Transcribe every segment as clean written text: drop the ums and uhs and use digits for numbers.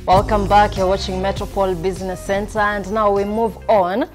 Welcome back. You're watching Metropole Business Center, and now we move on.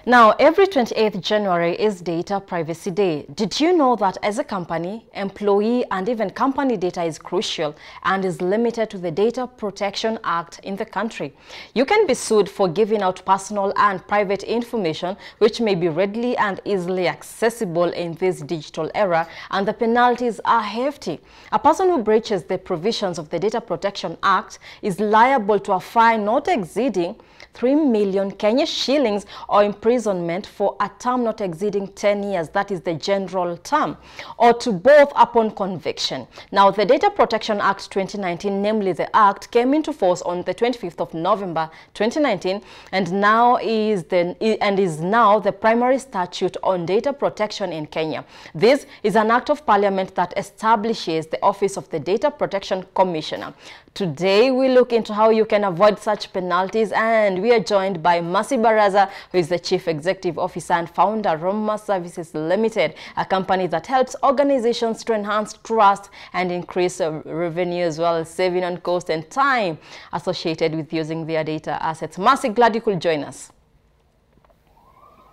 Now, every 28th January is Data Privacy Day. Did you know that as a company, employee and even company data is crucial and is limited to the Data Protection Act in the country? You can be sued for giving out personal and private information which may be readily and easily accessible in this digital era, and the penalties are hefty. A person who breaches the provisions of the Data Protection Act is liable to a fine not exceeding 3 million Kenya shillings or imprisonment for a term not exceeding 10 years, that is the general term, or to both upon conviction. Now, the Data Protection Act 2019, namely the Act, came into force on the 25th of November 2019 and is now the primary statute on data protection in Kenya. This is an act of parliament that establishes the office of the Data Protection Commissioner. Today, we look into how you can avoid such penalties, and we are joined by Mercy Baraza, who is the Chief Executive Officer and founder of Aroma Services Limited, a company that helps organizations to enhance trust and increase revenue, as well as saving on cost and time associated with using their data assets. Mercy, glad you could join us.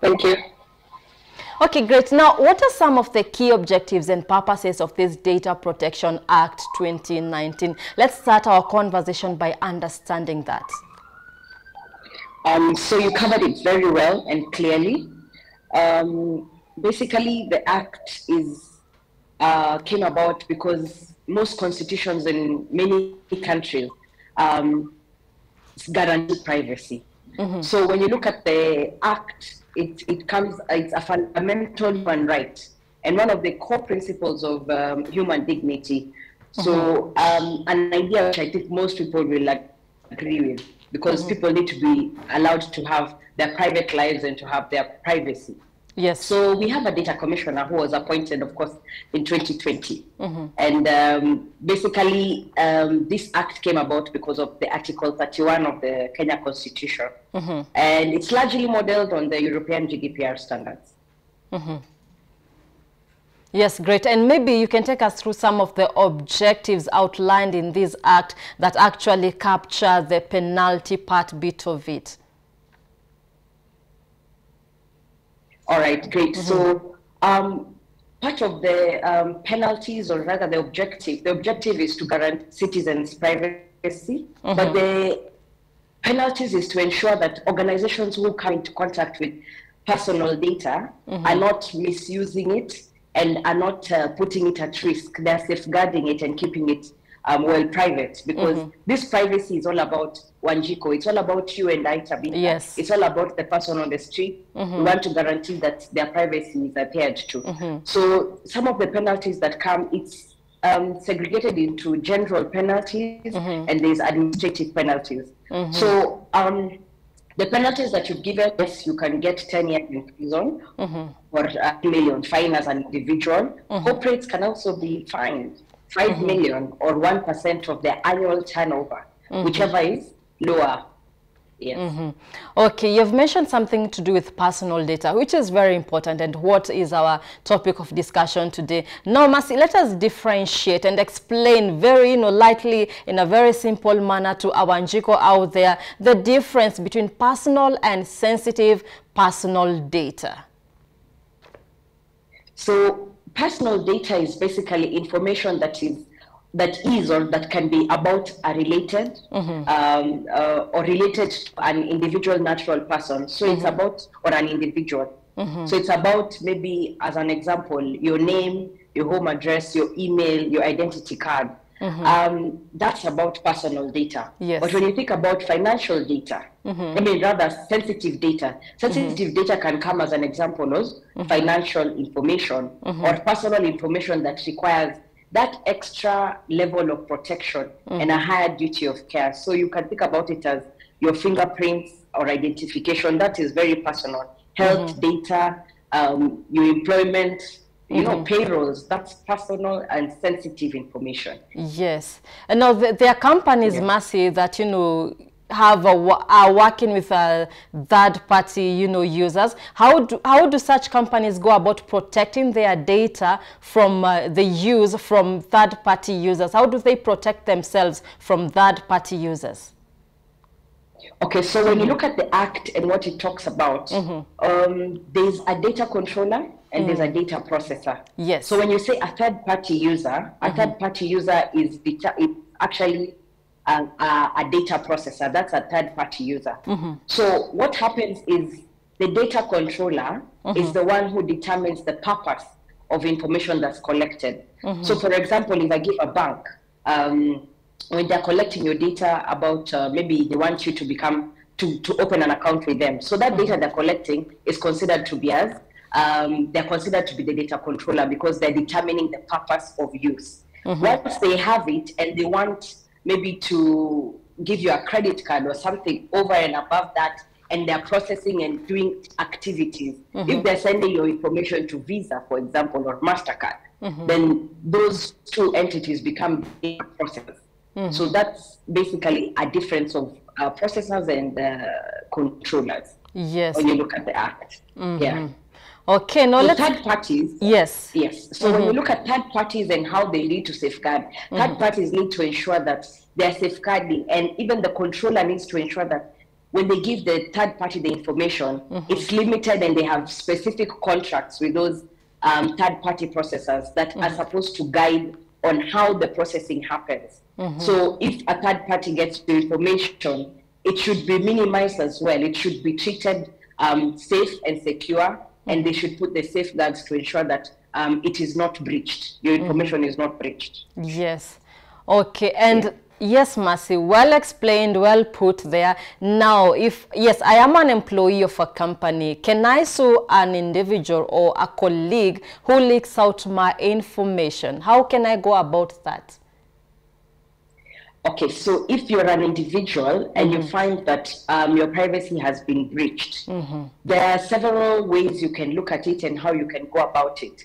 Thank you. Okay, great. Now, what are some of the key objectives and purposes of this Data Protection Act 2019? Let's start our conversation by understanding that. So you covered it very well and clearly. Basically, the Act came about because most constitutions in many countries guarantee privacy. Mm-hmm. So when you look at the Act, it's a fundamental human right and one of the core principles of human dignity. So an idea which I think most people will agree with, because people need to be allowed to have their private lives and to have their privacy. Yes. So we have a data commissioner who was appointed, of course, in 2020. And basically, this act came about because of the Article 31 of the Kenya Constitution. And it's largely modeled on the European GDPR standards. Yes, great. And maybe you can take us through some of the objectives outlined in this act that actually capture the penalty part bit of it. All right, great. So part of the penalties, or rather the objective is to guarantee citizens' privacy, but the penalties is to ensure that organizations who come into contact with personal data are not misusing it and are not putting it at risk. They're safeguarding it and keeping it well private, because this privacy is all about Wanjiko. It's all about you and I, Tabitha. Yes. It's all about the person on the street. We want to guarantee that their privacy is adhered to. So some of the penalties that come, it's segregated into general penalties and there's administrative penalties. So the penalties that you've given, yes, you can get 10 years in prison or a million fine as an individual. Corporates can also be fined 5 million or 1% of their annual turnover, whichever is lower. Yes. Okay, you've mentioned something to do with personal data, which is very important and what is our topic of discussion today. Now, Mercy, let us differentiate and explain very lightly, in a very simple manner to our Njiko out there, the difference between personal and sensitive personal data. So personal data is basically information that can be about a related or related to an individual natural person. So it's about, or an individual. So it's about, maybe as an example, your name, your home address, your email, your identity card. That's about personal data. Yes. But when you think about financial data, I mean rather sensitive data, sensitive data can come as an example of financial information or personal information that requires that extra level of protection and a higher duty of care. So you can think about it as your fingerprints or identification. That is very personal. Health data, your employment, payrolls, that's personal and sensitive information. Yes. And now there are companies, Mercy, that, are working with third-party, users. How do such companies go about protecting their data from the use from third-party users? How do they protect themselves from third-party users? Okay, so when you look at the Act and what it talks about, there's a data controller and there's a data processor. Yes. So when you say a third-party user, a third-party user is actually a data processor. That's a third-party user. So what happens is the data controller is the one who determines the purpose of information that's collected. So for example, if I give a bank, when they're collecting your data about maybe they want you to become to open an account with them, so that data they're collecting is considered to be as they're considered to be the data controller because they're determining the purpose of use. Once they have it and they want maybe to give you a credit card or something over and above that, and they're processing and doing activities, if they're sending your information to Visa, for example, or MasterCard, then those two entities become data processors. So that's basically a difference of processors and controllers. Yes. When you look at the Act. Yeah. Okay, now so let's... third parties. Yes. Yes. So when you look at third parties and how they need to safeguard, third parties need to ensure that they're safeguarding, and even the controller needs to ensure that when they give the third party the information, it's limited and they have specific contracts with those third party processors that are supposed to guide on how the processing happens. So if a third party gets the information, it should be minimized as well. It should be treated safe and secure, and they should put the safeguards to ensure that it is not breached. Your information is not breached. Yes. Okay. And yes, Mercy, well explained, well put there. Now, if, yes, I am an employee of a company, can I sue an individual or a colleague who leaks out my information? How can I go about that? Okay, so if you're an individual and you find that your privacy has been breached, there are several ways you can look at it and how you can go about it.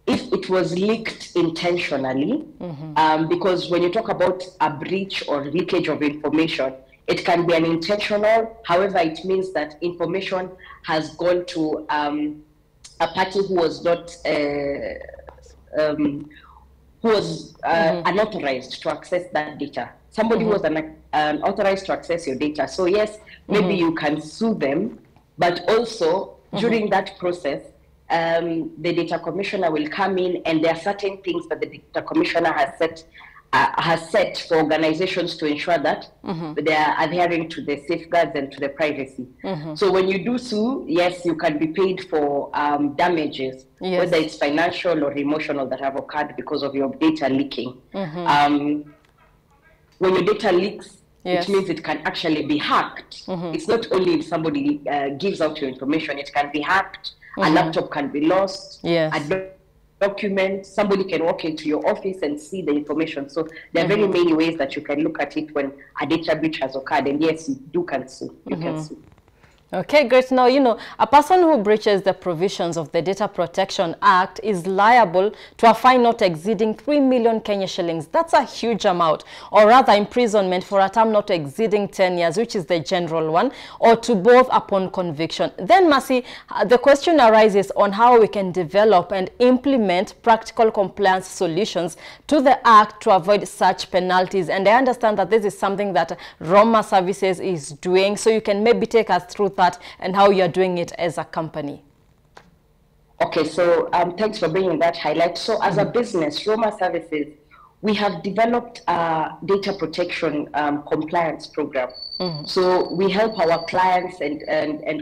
If it was leaked intentionally, because when you talk about a breach or leakage of information, it can be unintentional. However, it means that information has gone to a party who was not unauthorized to access that data. Somebody who was unauthorized to access your data. So yes, maybe you can sue them, but also during that process, the data commissioner will come in, and there are certain things that the data commissioner has set for organizations to ensure that they are adhering to the safeguards and to the privacy. So when you do sue, yes, you can be paid for damages, whether it's financial or emotional that have occurred because of your data leaking. When your data leaks, it means it can actually be hacked. It's not only if somebody gives out your information, it can be hacked. A laptop can be lost. A document, somebody can walk into your office and see the information. So there are very many ways that you can look at it when a data breach has occurred. And yes, you can sue. You can sue. Okay, great. Now, you know, a person who breaches the provisions of the Data Protection Act is liable to a fine not exceeding 3 million Kenya shillings. That's a huge amount, or rather imprisonment for a term not exceeding 10 years, which is the general one, or to both upon conviction. Then, Mercy, the question arises on how we can develop and implement practical compliance solutions to the Act to avoid such penalties. And I understand that this is something that Aroma Services is doing, so you can maybe take us through that and how you're doing it as a company. Okay, so thanks for bringing that highlight. So as a business, Aroma Services, we have developed a data protection compliance program. So we help our clients and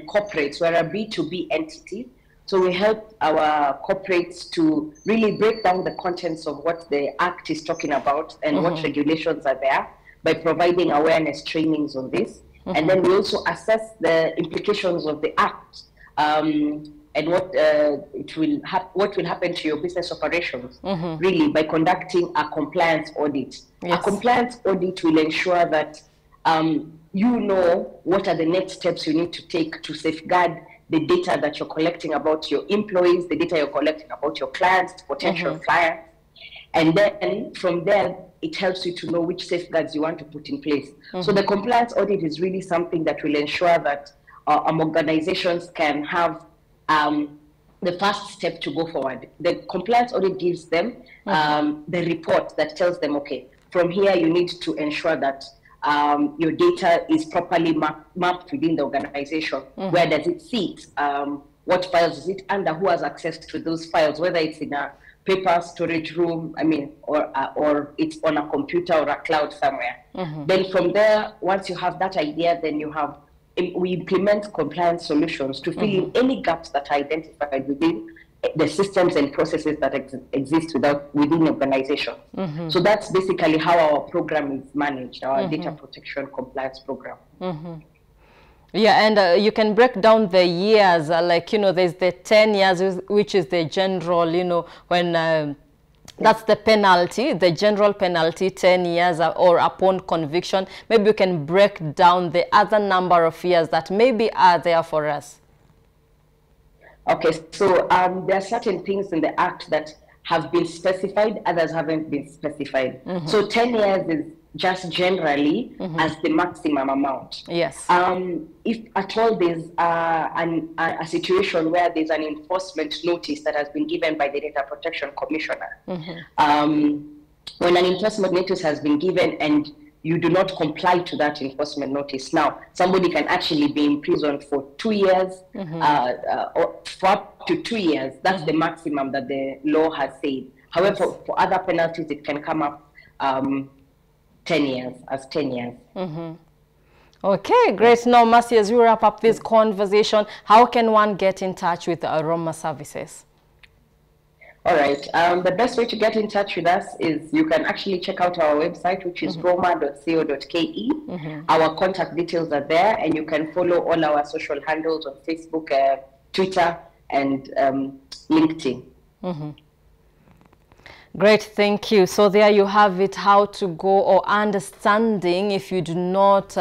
corporates, we're a B2B entity. So we help our corporates to really break down the contents of what the Act is talking about and what regulations are there by providing awareness trainings on this. And then we also assess the implications of the Act and what will happen to your business operations, really, by conducting a compliance audit. A compliance audit will ensure that you know what are the next steps you need to take to safeguard the data that you're collecting about your employees, the data you're collecting about your clients, potential clients. And then from there, it helps you to know which safeguards you want to put in place. So the compliance audit is really something that will ensure that organizations can have the first step to go forward. The compliance audit gives them the report that tells them, okay, from here you need to ensure that your data is properly mapped within the organization. Where does it sit? What files is it under? Who has access to those files? Whether it's in a paper storage room, or it's on a computer or a cloud somewhere. Then from there, once you have that idea, then we implement compliance solutions to fill in any gaps that are identified within the systems and processes that exist within the organization. So that's basically how our program is managed, our data protection compliance program. Yeah, and you can break down the years, there's the 10 years, which is the general, when that's the penalty, the general penalty, 10 years or upon conviction. Maybe you can break down the other number of years that maybe are there for us. Okay, so there are certain things in the Act that have been specified, others haven't been specified. So 10 years is just generally as the maximum amount. Yes. If at all there's a situation where there's an enforcement notice that has been given by the Data Protection Commissioner, when an enforcement notice has been given and you do not comply to that enforcement notice, now somebody can actually be imprisoned for 2 years, or for up to 2 years. That's the maximum that the law has said. However, for other penalties, it can come up 10 years. Okay, great. Now, Mercy, as we wrap up this conversation, how can one get in touch with Aroma Services? All right. The best way to get in touch with us is you can actually check out our website, which is roma.co.ke. Our contact details are there, and you can follow all our social handles on Facebook, Twitter, and LinkedIn. Great, thank you. So there you have it, how to go, or understanding if you do not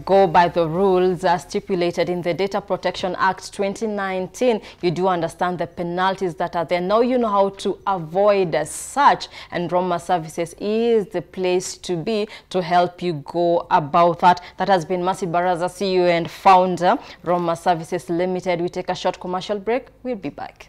go by the rules stipulated in the Data Protection Act 2019. You do understand the penalties that are there. Now you know how to avoid such, and Aroma Services is the place to be to help you go about that. That has been Mercy Baraza, CEO and founder, Aroma Services Limited. We take a short commercial break. We'll be back.